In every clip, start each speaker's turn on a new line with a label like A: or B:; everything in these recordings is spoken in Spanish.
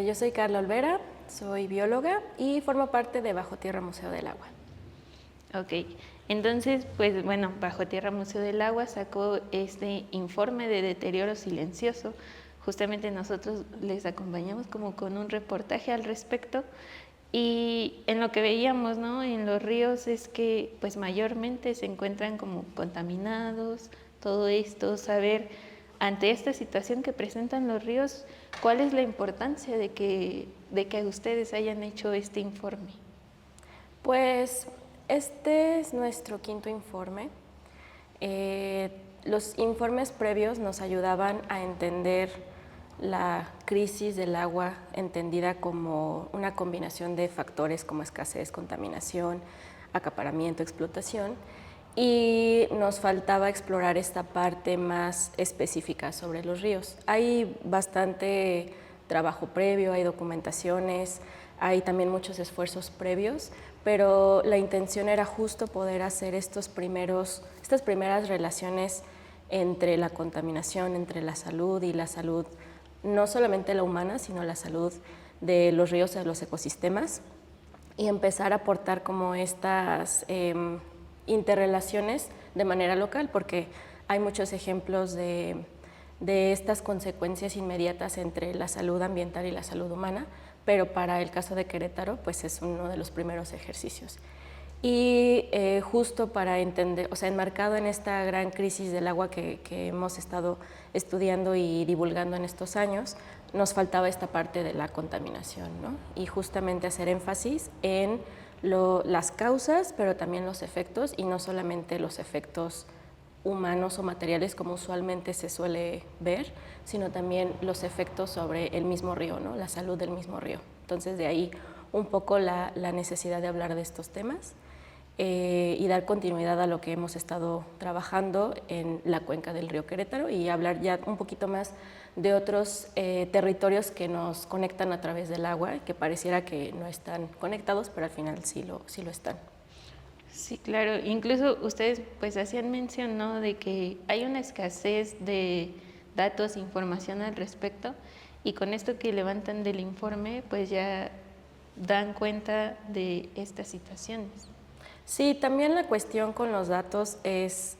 A: Yo soy Carla Olvera, soy bióloga y formo parte de Bajo Tierra Museo del Agua.
B: Ok, entonces, pues bueno, Bajo Tierra Museo del Agua sacó este informe de deterioro silencioso. Justamente nosotros les acompañamos como con un reportaje al respecto y en lo que veíamos, ¿no? En los ríos es que pues mayormente se encuentran como contaminados, todo esto, saber ante esta situación que presentan los ríos, ¿cuál es la importancia de que ustedes hayan hecho este informe?
A: Pues este es nuestro quinto informe. Los informes previos nos ayudaban a entender la crisis del agua entendida como una combinación de factores como escasez, contaminación, acaparamiento, explotación, y nos faltaba explorar esta parte más específica sobre los ríos. Hay bastante trabajo previo, hay documentaciones, hay también muchos esfuerzos previos, pero la intención era justo poder hacer estas primeras relaciones entre la contaminación, entre la salud y la salud, no solamente la humana, sino la salud de los ríos y de los ecosistemas, y empezar a aportar como estas interrelaciones de manera local, porque hay muchos ejemplos de estas consecuencias inmediatas entre la salud ambiental y la salud humana, pero para el caso de Querétaro, pues es uno de los primeros ejercicios. Y justo para entender, o sea, enmarcado en esta gran crisis del agua que hemos estado estudiando y divulgando en estos años, nos faltaba esta parte de la contaminación, ¿no? Y justamente hacer énfasis en las causas, pero también los efectos, y no solamente los efectos humanos o materiales como usualmente se suele ver, sino también los efectos sobre el mismo río, ¿no? La salud del mismo río. Entonces de ahí un poco la necesidad de hablar de estos temas y dar continuidad a lo que hemos estado trabajando en la cuenca del río Querétaro y hablar ya un poquito más de otros territorios que nos conectan a través del agua, que pareciera que no están conectados, pero al final sí lo están.
B: Sí, claro. Incluso ustedes pues hacían mención, ¿no?, de que hay una escasez de datos, información al respecto, y con esto que levantan del informe pues ya dan cuenta de estas situaciones.
A: Sí, también la cuestión con los datos es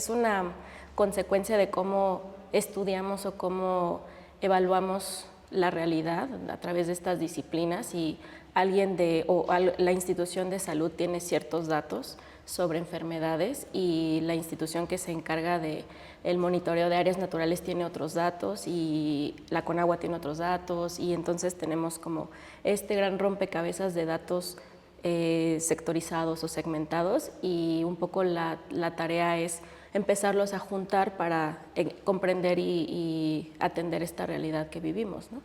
A: una consecuencia de cómo estudiamos o cómo evaluamos la realidad a través de estas disciplinas, y la institución de salud tiene ciertos datos sobre enfermedades y la institución que se encarga del monitoreo de áreas naturales tiene otros datos y la Conagua tiene otros datos, y entonces tenemos como este gran rompecabezas de datos sectorizados o segmentados, y un poco la tarea es empezarlos a juntar para comprender y atender esta realidad que vivimos, ¿no?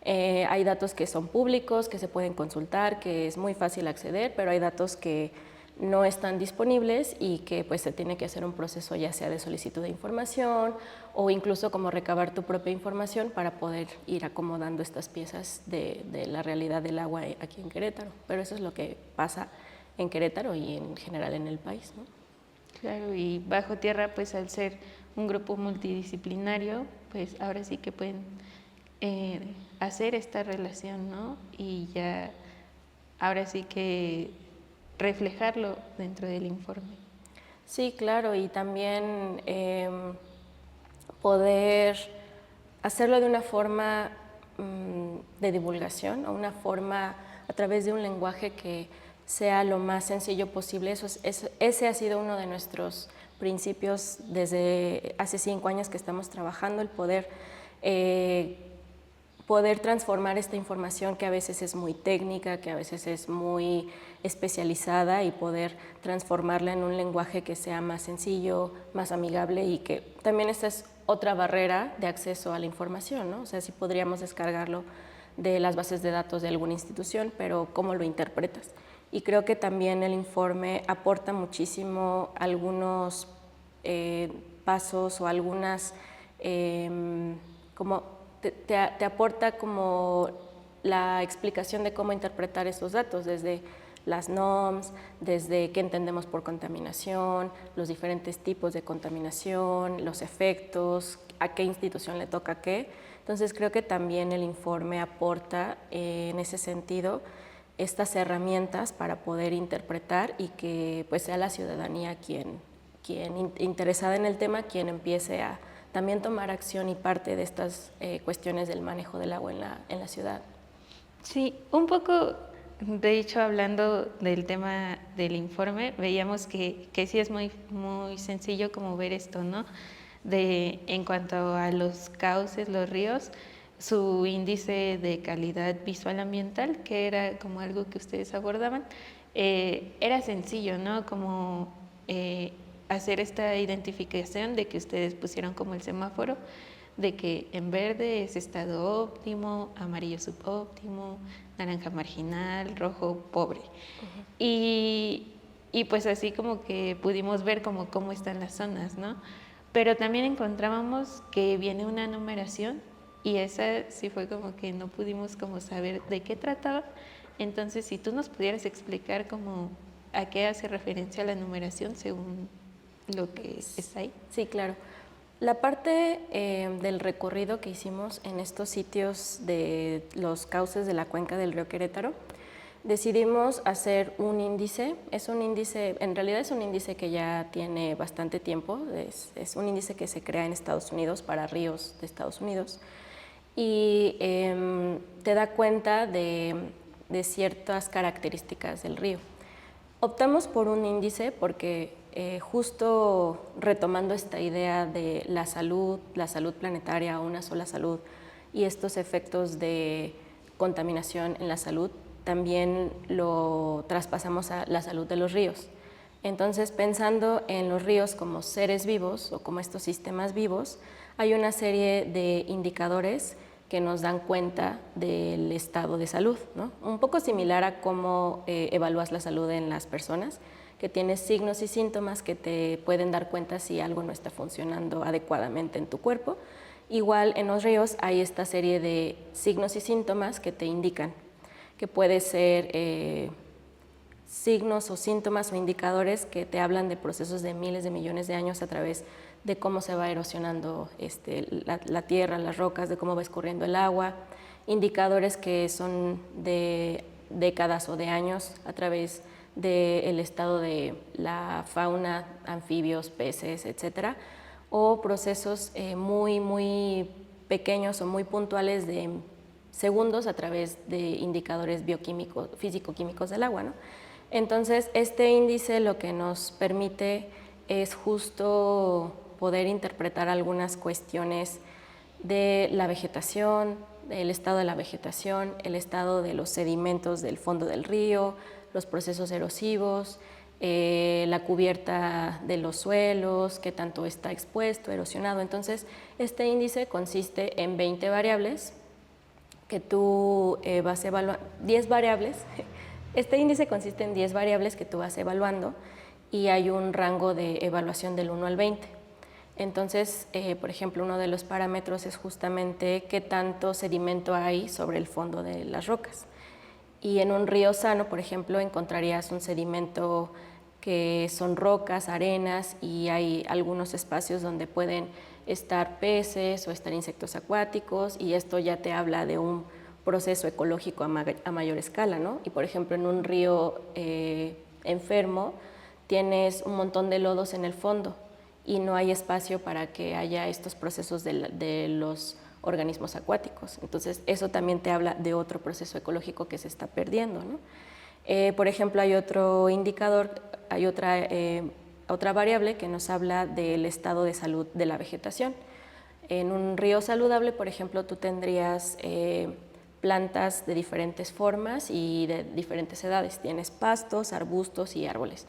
A: Hay datos que son públicos, que se pueden consultar, que es muy fácil acceder, pero hay datos que no están disponibles y que pues se tiene que hacer un proceso ya sea de solicitud de información o incluso como recabar tu propia información para poder ir acomodando estas piezas de la realidad del agua aquí en Querétaro. Pero eso es lo que pasa en Querétaro y en general en el país, ¿no?
B: Claro, y Bajo Tierra pues al ser un grupo multidisciplinario, pues ahora sí que pueden hacer esta relación, ¿no? Y ya ahora sí que reflejarlo dentro del informe.
A: Sí, claro, y también poder hacerlo de una forma de divulgación, o una forma a través de un lenguaje que sea lo más sencillo posible. Ese ha sido uno de nuestros principios desde hace 5 años que estamos trabajando, el poder transformar esta información que a veces es muy técnica, que a veces es muy especializada, y poder transformarla en un lenguaje que sea más sencillo, más amigable, y que también esta es otra barrera de acceso a la información, ¿no? O sea, sí podríamos descargarlo de las bases de datos de alguna institución, pero ¿cómo lo interpretas? Y creo que también el informe aporta muchísimo algunos pasos o algunas como te aporta como la explicación de cómo interpretar esos datos, desde las NOMS, desde qué entendemos por contaminación, los diferentes tipos de contaminación, los efectos, a qué institución le toca qué, Entonces creo que también el informe aporta en ese sentido estas herramientas para poder interpretar y que pues sea la ciudadanía quien interesada en el tema, quien empiece a también tomar acción y parte de estas cuestiones del manejo del agua en la ciudad.
B: Sí, un poco, de hecho, hablando del tema del informe, veíamos que sí es muy, muy sencillo como ver esto, ¿no? En cuanto a los cauces, los ríos, su índice de calidad visual ambiental, que era como algo que ustedes abordaban, era sencillo, ¿no? Como hacer esta identificación de que ustedes pusieron como el semáforo, de que en verde es estado óptimo, amarillo subóptimo, naranja marginal, rojo pobre. Y pues así como que pudimos ver como cómo están las zonas, ¿no? Pero también encontrábamos que viene una numeración y esa sí fue como que no pudimos como saber de qué trataba. Entonces, si tú nos pudieras explicar como a qué hace referencia la numeración según lo que está ahí.
A: Sí, claro. La parte del recorrido que hicimos en estos sitios de los cauces de la cuenca del río Querétaro, decidimos hacer un índice. Es un índice, en realidad es un índice que ya tiene bastante tiempo, es un índice que se crea en Estados Unidos para ríos de Estados Unidos y te da cuenta de ciertas características del río. Optamos por un índice porque justo retomando esta idea de la salud planetaria, una sola salud y estos efectos de contaminación en la salud, también lo traspasamos a la salud de los ríos. Entonces, pensando en los ríos como seres vivos o como estos sistemas vivos, hay una serie de indicadores que nos dan cuenta del estado de salud, ¿no? Un poco similar a cómo evalúas la salud en las personas, que tienes signos y síntomas que te pueden dar cuenta si algo no está funcionando adecuadamente en tu cuerpo. Igual en los ríos hay esta serie de signos y síntomas que te indican, que puede ser signos o síntomas o indicadores que te hablan de procesos de miles de millones de años a través de cómo se va erosionando la tierra, las rocas, de cómo va escurriendo el agua, indicadores que son de décadas o de años a través del estado de la fauna, anfibios, peces, etcétera, o procesos muy pequeños o muy puntuales de segundos a través de indicadores bioquímicos, físico-químicos del agua, ¿no? Entonces, este índice lo que nos permite es justo poder interpretar algunas cuestiones de la vegetación, el estado de la vegetación, el estado de los sedimentos del fondo del río, los procesos erosivos, la cubierta de los suelos, qué tanto está expuesto, erosionado. Entonces, este índice consiste en 20 variables que tú vas evaluando, 10 variables. Este índice consiste en 10 variables que tú vas evaluando y hay un rango de evaluación del 1 al 20. Entonces, por ejemplo, uno de los parámetros es justamente qué tanto sedimento hay sobre el fondo de las rocas. Y en un río sano, por ejemplo, encontrarías un sedimento que son rocas, arenas, y hay algunos espacios donde pueden estar peces o estar insectos acuáticos, y esto ya te habla de un proceso ecológico a mayor escala, ¿no? Y por ejemplo, en un río enfermo tienes un montón de lodos en el fondo y no hay espacio para que haya estos procesos de los organismos acuáticos. Entonces, eso también te habla de otro proceso ecológico que se está perdiendo, ¿no? Por ejemplo, hay otro indicador, hay otra variable que nos habla del estado de salud de la vegetación. En un río saludable, por ejemplo, tú tendrías plantas de diferentes formas y de diferentes edades. Tienes pastos, arbustos y árboles.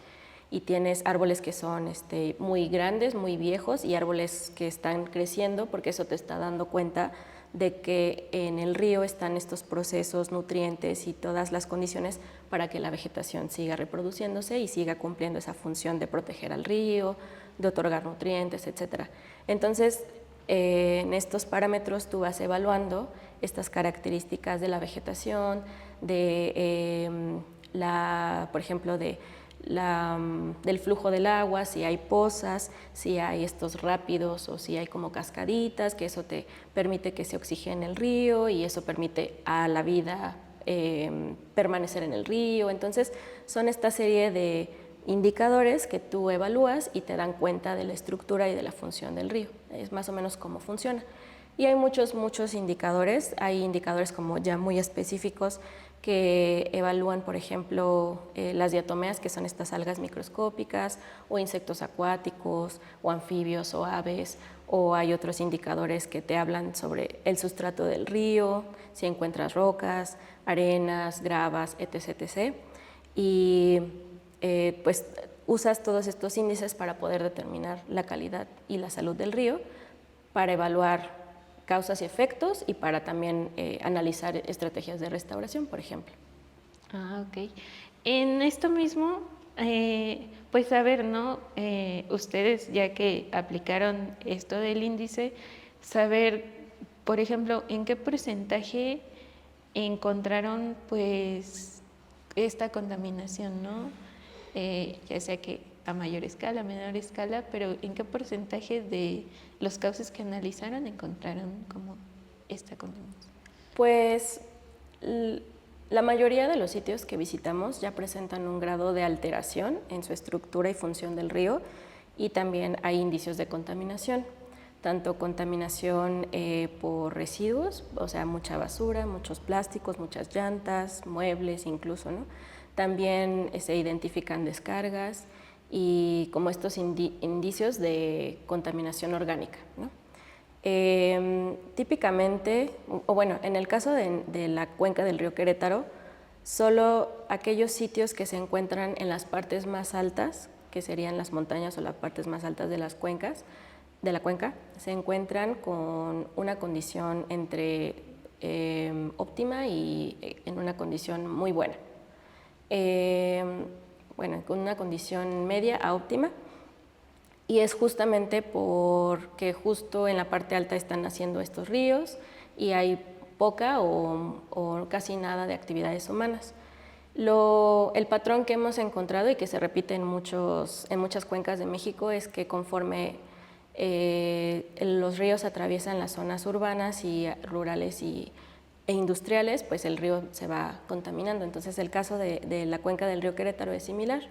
A: Y tienes árboles que son muy grandes, muy viejos, y árboles que están creciendo, porque eso te está dando cuenta de que en el río están estos procesos, nutrientes y todas las condiciones para que la vegetación siga reproduciéndose y siga cumpliendo esa función de proteger al río, de otorgar nutrientes, etc. Entonces, en estos parámetros tú vas evaluando estas características de la vegetación, por ejemplo, de del flujo del agua, si hay pozas, si hay estos rápidos o si hay como cascaditas, que eso te permite que se oxigene el río y eso permite a la vida permanecer en el río. Entonces son esta serie de indicadores que tú evalúas y te dan cuenta de la estructura y de la función del río. Es más o menos cómo funciona. Y hay muchos indicadores. Hay indicadores como ya muy específicos que evalúan, por ejemplo, las diatomeas, que son estas algas microscópicas, o insectos acuáticos, o anfibios, o aves, o hay otros indicadores que te hablan sobre el sustrato del río, si encuentras rocas, arenas, gravas, etc. etc. Y pues usas todos estos índices para poder determinar la calidad y la salud del río, para evaluar causas y efectos y para también analizar estrategias de restauración, por ejemplo.
B: Ah, ok. En esto mismo, pues a ver, ¿no? Ustedes ya que aplicaron esto del índice, saber, por ejemplo, en qué porcentaje encontraron pues esta contaminación, ¿no? Ya sea que a mayor escala, a menor escala, pero ¿en qué porcentaje de los cauces que analizaron encontraron como esta contaminación?
A: Pues la mayoría de los sitios que visitamos ya presentan un grado de alteración en su estructura y función del río, y también hay indicios de contaminación, tanto contaminación por residuos, o sea, mucha basura, muchos plásticos, muchas llantas, muebles incluso, ¿no? También se identifican descargas y como estos indicios de contaminación orgánica, ¿no? Típicamente, o bueno, en el caso de la cuenca del río Querétaro, solo aquellos sitios que se encuentran en las partes más altas, que serían las montañas o las partes más altas de las cuencas, de la cuenca, se encuentran con una condición entre óptima y en una condición muy buena. Bueno, con una condición media a óptima, y es justamente porque justo en la parte alta están naciendo estos ríos y hay poca o casi nada de actividades humanas. El patrón que hemos encontrado y que se repite en muchas cuencas de México es que conforme los ríos atraviesan las zonas urbanas y rurales e industriales, pues el río se va contaminando. Entonces el caso de la cuenca del río Querétaro es similar.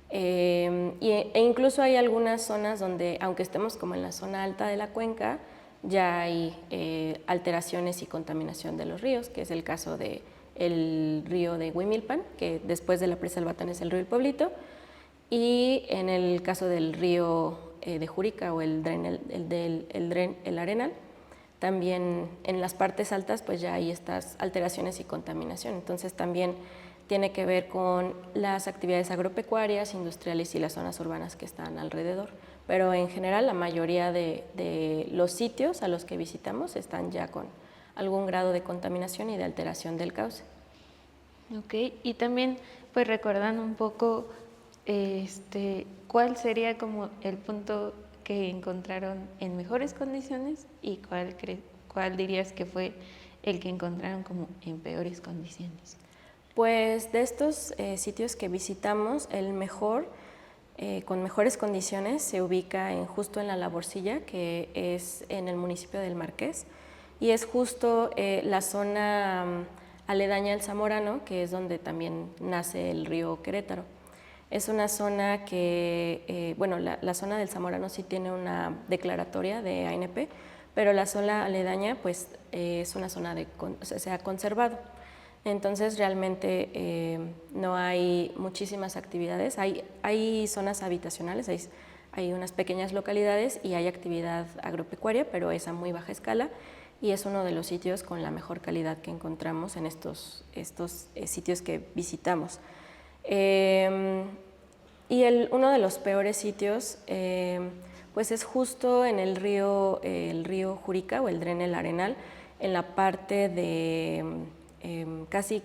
A: E incluso hay algunas zonas donde, aunque estemos como en la zona alta de la cuenca, ya hay alteraciones y contaminación de los ríos, que es el caso del río de Huimilpan, que después de la presa del Batán es el río del Pueblito, y en el caso del río de Jurica o el Arenal, también en las partes altas pues ya hay estas alteraciones y contaminación. Entonces también tiene que ver con las actividades agropecuarias, industriales y las zonas urbanas que están alrededor. Pero en general la mayoría de los sitios a los que visitamos están ya con algún grado de contaminación y de alteración del cauce.
B: Ok, y también pues recordando un poco cuál sería como el punto que encontraron en mejores condiciones y cuál dirías que fue el que encontraron como en peores condiciones.
A: Pues de estos sitios que visitamos, el mejor, con mejores condiciones, se ubica justo en La Laborcilla, que es en el municipio del Marqués, y es justo la zona aledaña al Zamorano, que es donde también nace el río Querétaro. Es una zona que, bueno, la zona del Zamorano sí tiene una declaratoria de ANP, pero la zona aledaña pues es una zona se ha conservado. Entonces realmente no hay muchísimas actividades, hay zonas habitacionales, hay unas pequeñas localidades y hay actividad agropecuaria, pero es a muy baja escala, y es uno de los sitios con la mejor calidad que encontramos en estos sitios que visitamos. Y uno de los peores sitios pues es justo en el río Jurica o el Dren El Arenal, en la parte de casi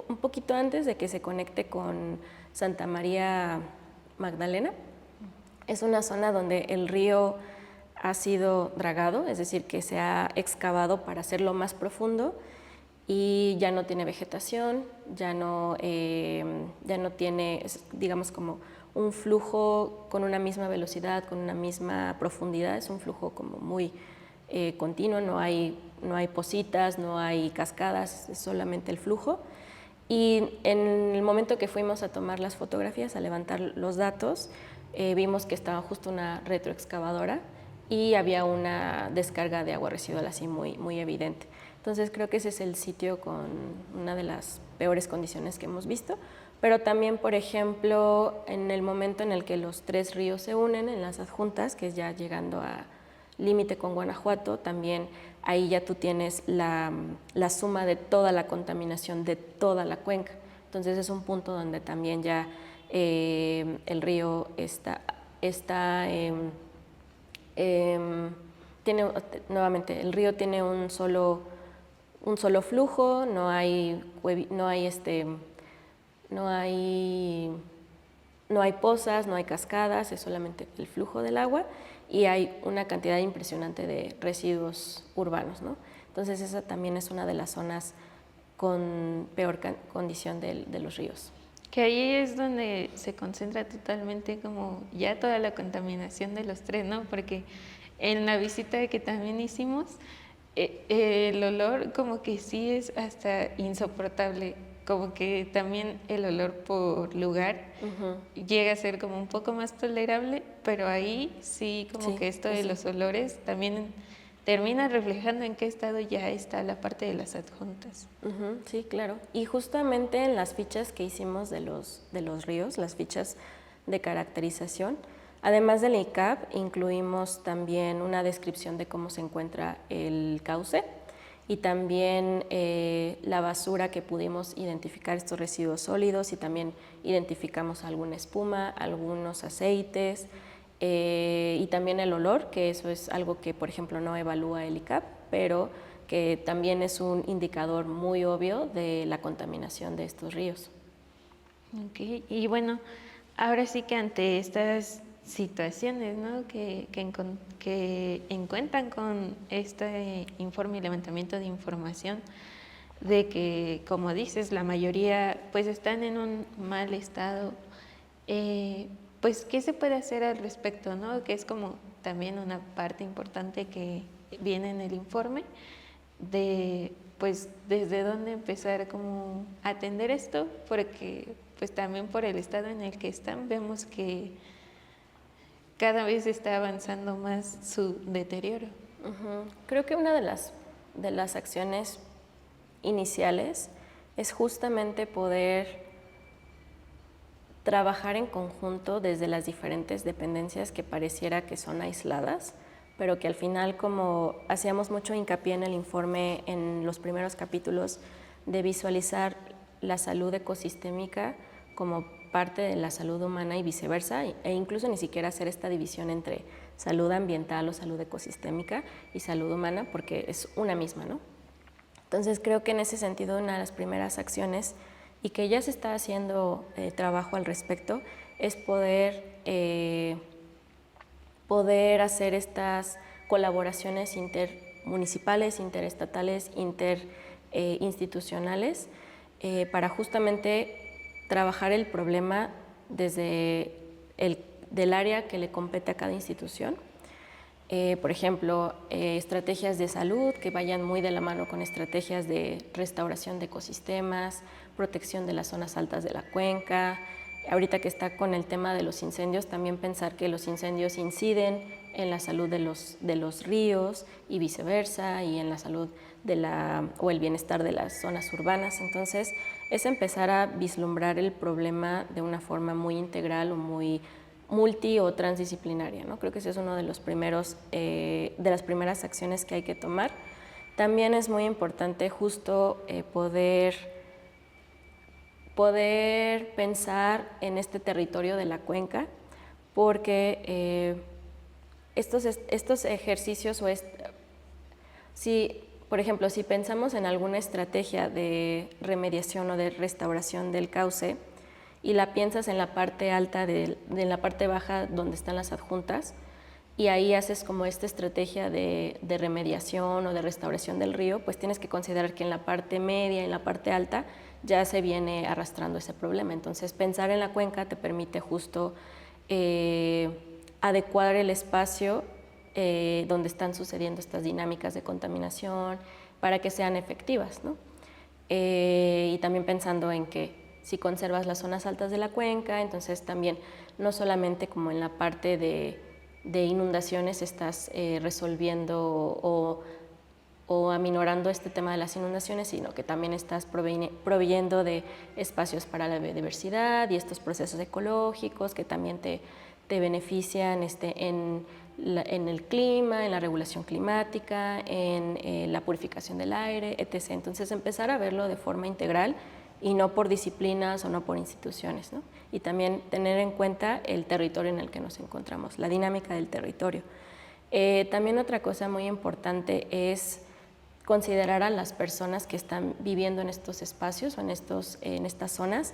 A: un poquito antes de que se conecte con Santa María Magdalena. Es una zona donde el río ha sido dragado, es decir, que se ha excavado para hacerlo más profundo, y ya no tiene vegetación, ya no tiene, digamos, como un flujo con una misma velocidad, con una misma profundidad, es un flujo como muy continuo, no hay pocitas, no hay cascadas, es solamente el flujo. Y en el momento que fuimos a tomar las fotografías, a levantar los datos, vimos que estaba justo una retroexcavadora y había una descarga de agua residual así muy evidente. Entonces creo que ese es el sitio con una de las peores condiciones que hemos visto, pero también, por ejemplo, en el momento en el que los 3 ríos se unen en las adjuntas, que es ya llegando a límite con Guanajuato, también ahí ya tú tienes la suma de toda la contaminación de toda la cuenca. Entonces es un punto donde también ya el río tiene, nuevamente, el río tiene un solo flujo, no hay pozas, no hay cascadas, es solamente el flujo del agua y hay una cantidad impresionante de residuos urbanos, ¿no? Entonces esa también es una de las zonas con peor condición de los ríos.
B: Que ahí es donde se concentra totalmente como ya toda la contaminación de los 3, ¿no? Porque en la visita que también hicimos, el olor como que sí es hasta insoportable, como que también el olor por lugar llega a ser como un poco más tolerable, pero ahí sí como que esto de los olores también termina reflejando en qué estado ya está la parte de las adjuntas.
A: Sí, claro. Y justamente en las fichas que hicimos de los ríos, las fichas de caracterización, además del ICAP, incluimos también una descripción de cómo se encuentra el cauce y también la basura que pudimos identificar, estos residuos sólidos, y también identificamos alguna espuma, algunos aceites y también el olor, que eso es algo que, por ejemplo, no evalúa el ICAP, pero que también es un indicador muy obvio de la contaminación de estos ríos.
B: Okay. Y bueno, ahora sí que ante estas situaciones, ¿no? que encuentran con este informe y levantamiento de información de que, como dices, la mayoría pues están en un mal estado, pues ¿qué se puede hacer al respecto, ¿no? Que es como también una parte importante que viene en el informe de pues desde dónde empezar como a atender esto, porque pues también por el estado en el que están vemos que cada vez está avanzando más su deterioro.
A: Creo que una de las acciones iniciales es justamente poder trabajar en conjunto desde las diferentes dependencias que pareciera que son aisladas, pero que al final, como hacíamos mucho hincapié en el informe en los primeros capítulos, de visualizar la salud ecosistémica como parte de la salud humana y viceversa, e incluso ni siquiera hacer esta división entre salud ambiental o salud ecosistémica y salud humana, porque es una misma, ¿no? Entonces creo que en ese sentido una de las primeras acciones, y que ya se está haciendo trabajo al respecto, es poder hacer estas colaboraciones intermunicipales, interestatales, interinstitucionales, para justamente trabajar el problema desde del área que le compete a cada institución. Por ejemplo, estrategias de salud que vayan muy de la mano con estrategias de restauración de ecosistemas, protección de las zonas altas de la cuenca. Ahorita que está con el tema de los incendios, también pensar que los incendios inciden en la salud de los ríos y viceversa, y en la salud o el bienestar de las zonas urbanas. Entonces, es empezar a vislumbrar el problema de una forma muy integral o muy multi o transdisciplinaria, ¿no? Creo que ese es uno de los de las primeras acciones que hay que tomar. También es muy importante justo poder pensar en este territorio de la cuenca, porque estos ejercicios por ejemplo, si pensamos en alguna estrategia de remediación o de restauración del cauce y la piensas en la parte alta, en la parte baja donde están las adjuntas, y ahí haces como esta estrategia de remediación o de restauración del río, pues tienes que considerar que en la parte media y en la parte alta ya se viene arrastrando ese problema. Entonces, pensar en la cuenca te permite justo adecuar el espacio donde están sucediendo estas dinámicas de contaminación para que sean efectivas, ¿no? Y también pensando en que si conservas las zonas altas de la cuenca, entonces también no solamente como en la parte de inundaciones estás resolviendo o aminorando este tema de las inundaciones, sino que también estás proveyendo de espacios para la biodiversidad y estos procesos ecológicos que también te benefician en el clima, en la regulación climática, en la purificación del aire, etc. Entonces empezar a verlo de forma integral y no por disciplinas o no por instituciones, ¿no? Y también tener en cuenta el territorio en el que nos encontramos, la dinámica del territorio. También otra cosa muy importante es considerar a las personas que están viviendo en estos espacios o en estas zonas,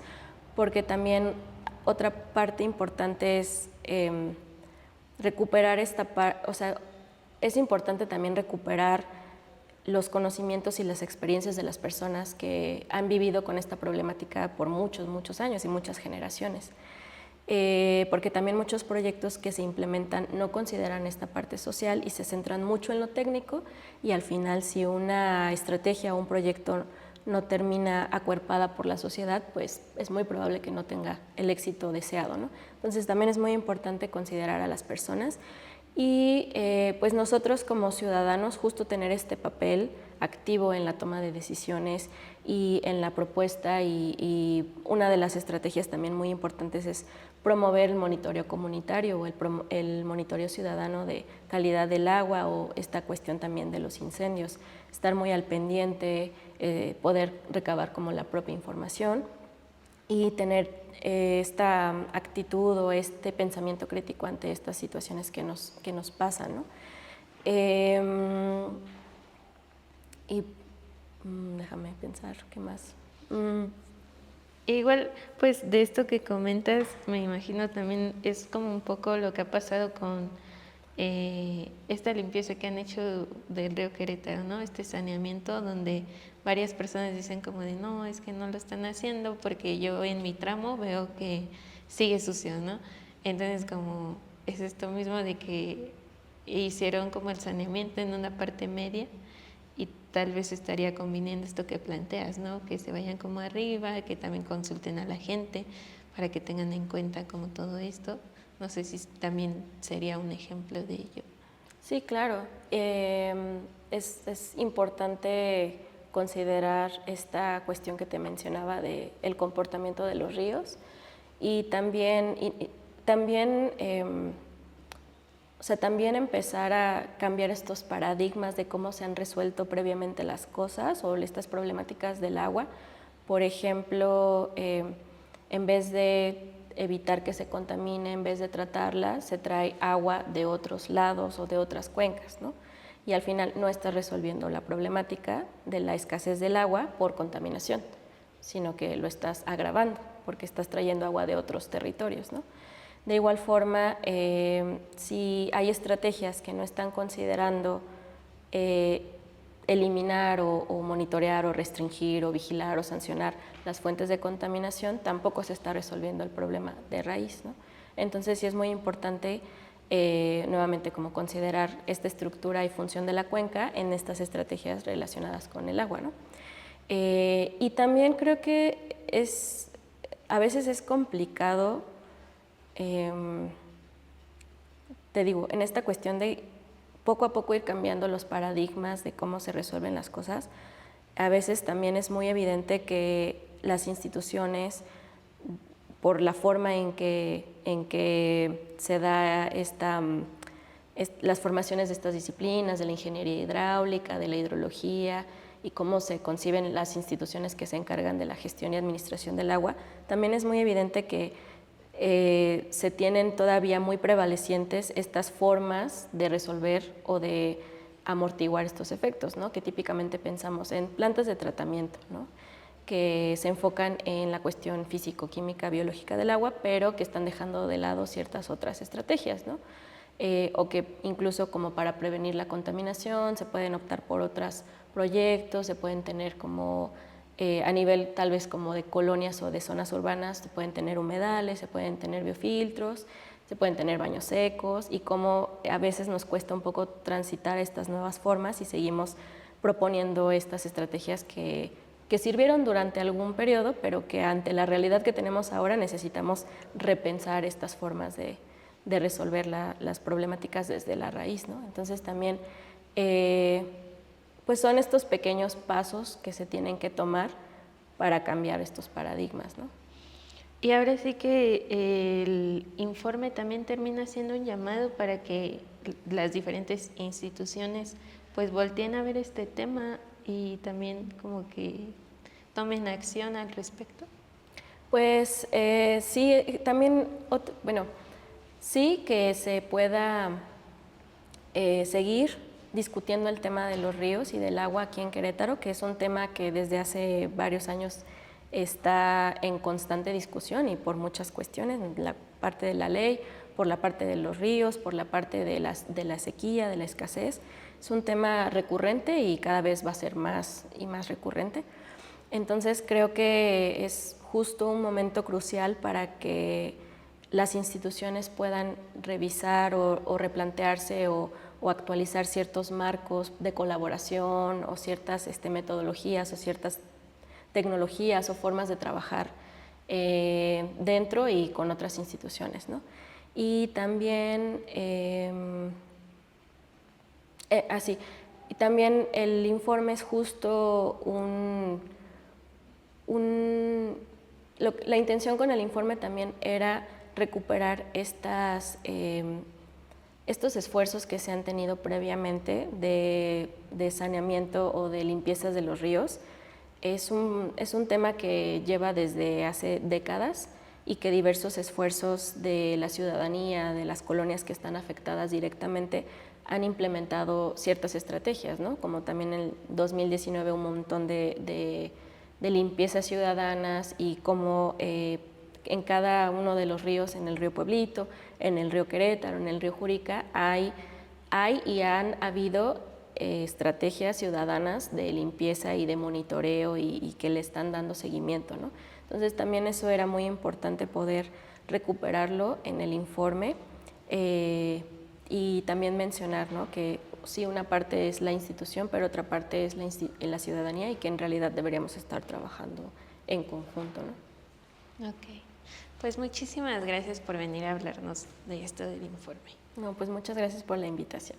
A: porque también otra parte importante es recuperar o sea, es importante también recuperar los conocimientos y las experiencias de las personas que han vivido con esta problemática por muchos, muchos años y muchas generaciones. Porque también muchos proyectos que se implementan no consideran esta parte social y se centran mucho en lo técnico, y al final si una estrategia o un proyecto no termina acuerpada por la sociedad, pues es muy probable que no tenga el éxito deseado, ¿no? Entonces también es muy importante considerar a las personas y pues nosotros como ciudadanos justo tener este papel activo en la toma de decisiones y en la propuesta, y una de las estrategias también muy importantes es promover el monitoreo comunitario o el monitoreo ciudadano de calidad del agua, o esta cuestión también de los incendios, estar muy al pendiente, poder recabar como la propia información y tener esta actitud o este pensamiento crítico ante estas situaciones que nos pasan, ¿no? Déjame pensar, ¿qué más?
B: Igual, pues de esto que comentas, me imagino también es como un poco lo que ha pasado con esta limpieza que han hecho del río Querétaro, ¿no? Este saneamiento donde varias personas dicen como de no, es que no lo están haciendo porque yo en mi tramo veo que sigue sucio, ¿no? Entonces como es esto mismo de que hicieron como el saneamiento en una parte media, y tal vez estaría conviniendo esto que planteas, ¿no? Que se vayan como arriba, que también consulten a la gente para que tengan en cuenta como todo esto. No sé si también sería un ejemplo de ello.
A: Sí, claro. Es importante considerar esta cuestión que te mencionaba de el comportamiento de los ríos, y también o sea, también empezar a cambiar estos paradigmas de cómo se han resuelto previamente las cosas o estas problemáticas del agua. Por ejemplo, en vez de evitar que se contamine, en vez de tratarla, se trae agua de otros lados o de otras cuencas, ¿no? Y al final no estás resolviendo la problemática de la escasez del agua por contaminación, sino que lo estás agravando porque estás trayendo agua de otros territorios, ¿no? De igual forma, si hay estrategias que no están considerando eliminar o monitorear o restringir o vigilar o sancionar las fuentes de contaminación, tampoco se está resolviendo el problema de raíz, ¿no? Entonces sí es muy importante nuevamente como considerar esta estructura y función de la cuenca en estas estrategias relacionadas con el agua, ¿no? Y también creo que a veces es complicado, te digo, en esta cuestión de poco a poco ir cambiando los paradigmas de cómo se resuelven las cosas. A veces también es muy evidente que las instituciones, por la forma en que se da las formaciones de estas disciplinas, de la ingeniería hidráulica, de la hidrología, y cómo se conciben las instituciones que se encargan de la gestión y administración del agua, también es muy evidente que se tienen todavía muy prevalecientes estas formas de resolver o de amortiguar estos efectos, ¿no? Que típicamente pensamos en plantas de tratamiento, ¿no? Que se enfocan en la cuestión físico-química, biológica del agua, pero que están dejando de lado ciertas otras estrategias, ¿no? o que incluso como para prevenir la contaminación se pueden optar por otros proyectos, se pueden tener como a nivel tal vez como de colonias o de zonas urbanas, se pueden tener humedales, se pueden tener biofiltros, se pueden tener baños secos y cómo a veces nos cuesta un poco transitar estas nuevas formas y seguimos proponiendo estas estrategias que sirvieron durante algún periodo, pero que ante la realidad que tenemos ahora necesitamos repensar estas formas de resolver las problemáticas desde la raíz, ¿no? Entonces también pues son estos pequeños pasos que se tienen que tomar para cambiar estos paradigmas, ¿no?
B: Y ahora sí que el informe también termina siendo un llamado para que las diferentes instituciones pues volteen a ver este tema y también como que tomen acción al respecto.
A: Pues sí, también, bueno, sí que se pueda seguir discutiendo el tema de los ríos y del agua aquí en Querétaro, que es un tema que desde hace varios años está en constante discusión y por muchas cuestiones, la parte de la ley, por la parte de los ríos, por la parte de la sequía, de la escasez. Es un tema recurrente y cada vez va a ser más y más recurrente. Entonces creo que es justo un momento crucial para que las instituciones puedan revisar o replantearse o actualizar ciertos marcos de colaboración o ciertas metodologías o ciertas tecnologías o formas de trabajar dentro y con otras instituciones, ¿no? Y también, y también el informe es justo la intención con el informe también era recuperar estos esfuerzos que se han tenido previamente de saneamiento o de limpiezas de los ríos. Es un tema que lleva desde hace décadas y que diversos esfuerzos de la ciudadanía, de las colonias que están afectadas directamente, han implementado ciertas estrategias, ¿no? Como también en el 2019 un montón de limpiezas ciudadanas y como en cada uno de los ríos, en el río Pueblito, en el río Querétaro, en el río Jurica, hay y han habido estrategias ciudadanas de limpieza y de monitoreo y que le están dando seguimiento, ¿no? Entonces también eso era muy importante poder recuperarlo en el informe y también mencionar, ¿no?, que sí, una parte es la institución, pero otra parte es la ciudadanía y que en realidad deberíamos estar trabajando en conjunto, ¿no?
B: Ok, pues muchísimas gracias por venir a hablarnos de esto del informe.
A: No, pues muchas gracias por la invitación.